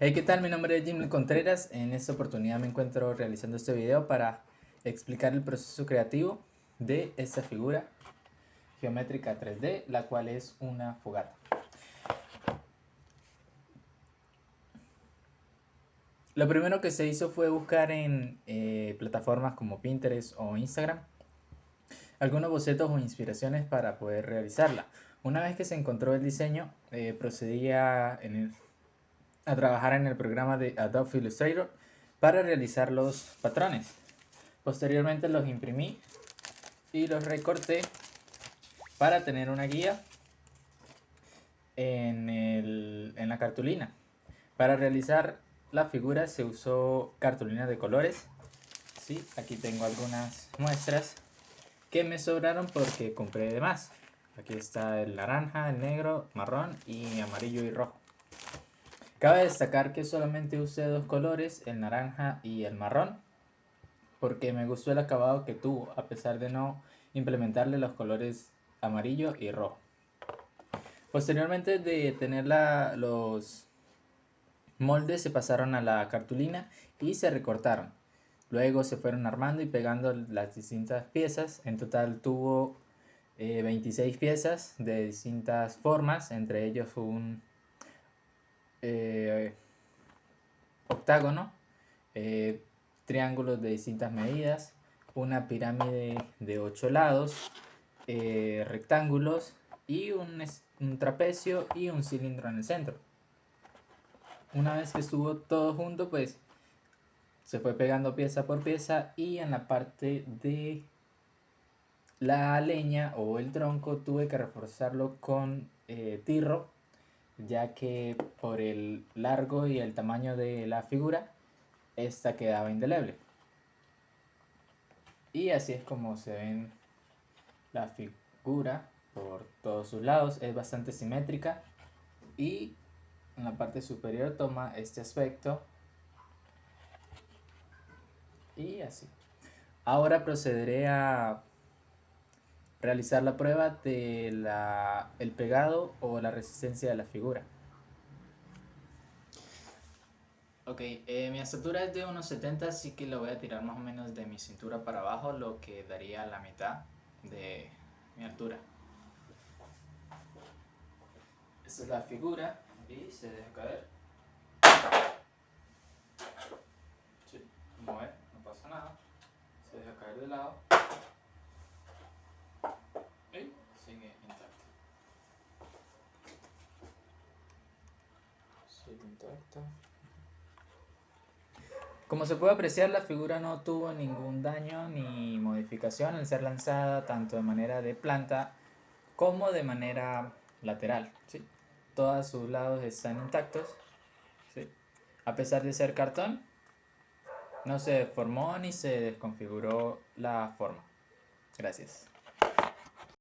Hey, ¿qué tal? Mi nombre es Jimmy Contreras. En esta oportunidad me encuentro realizando este video para explicar el proceso creativo de esta figura geométrica 3D, la cual es una fogata. Lo primero que se hizo fue buscar en plataformas como Pinterest o Instagram algunos bocetos o inspiraciones para poder realizarla. Una vez que se encontró el diseño, procedí a trabajar en el programa de Adobe Illustrator para realizar los patrones. Posteriormente los imprimí y los recorté para tener una guía en la cartulina. Para realizar la figura se usó cartulina de colores. Sí, aquí tengo algunas muestras que me sobraron porque compré de más. Aquí está el naranja, el negro, marrón y amarillo y rojo. Cabe destacar que solamente usé dos colores, el naranja y el marrón, porque me gustó el acabado que tuvo, a pesar de no implementarle los colores amarillo y rojo. Posteriormente de tener los moldes se pasaron a la cartulina y se recortaron. Luego se fueron armando y pegando las distintas piezas. En total tuvo 26 piezas de distintas formas, entre ellos un octágono, eh, triángulos de distintas medidas, una pirámide de 8 lados, rectángulos y un trapecio y un cilindro en el centro. Una vez que estuvo todo junto, pues se fue pegando pieza por pieza y en la parte de la leña o el tronco tuve que reforzarlo con tirro, ya que por el largo y el tamaño de la figura esta quedaba indeleble. Y así es como se ven la figura por todos sus lados. Es bastante simétrica y en la parte superior toma este aspecto y así. Ahora procederé a realizar la prueba de el pegado o la resistencia de la figura. Ok, mi estatura es de unos 70, así que lo voy a tirar más o menos de mi cintura para abajo, lo que daría la mitad de mi altura. Esta es la figura y se deja caer. Sí, como ven, no pasa nada. Se deja caer de lado y sigue intacta. Sigue intacta. Como se puede apreciar, la figura no tuvo ningún daño ni modificación al ser lanzada tanto de manera de planta como de manera lateral, ¿sí? Todos sus lados están intactos, ¿sí? A pesar de ser cartón, no se deformó ni se desconfiguró la forma. Gracias.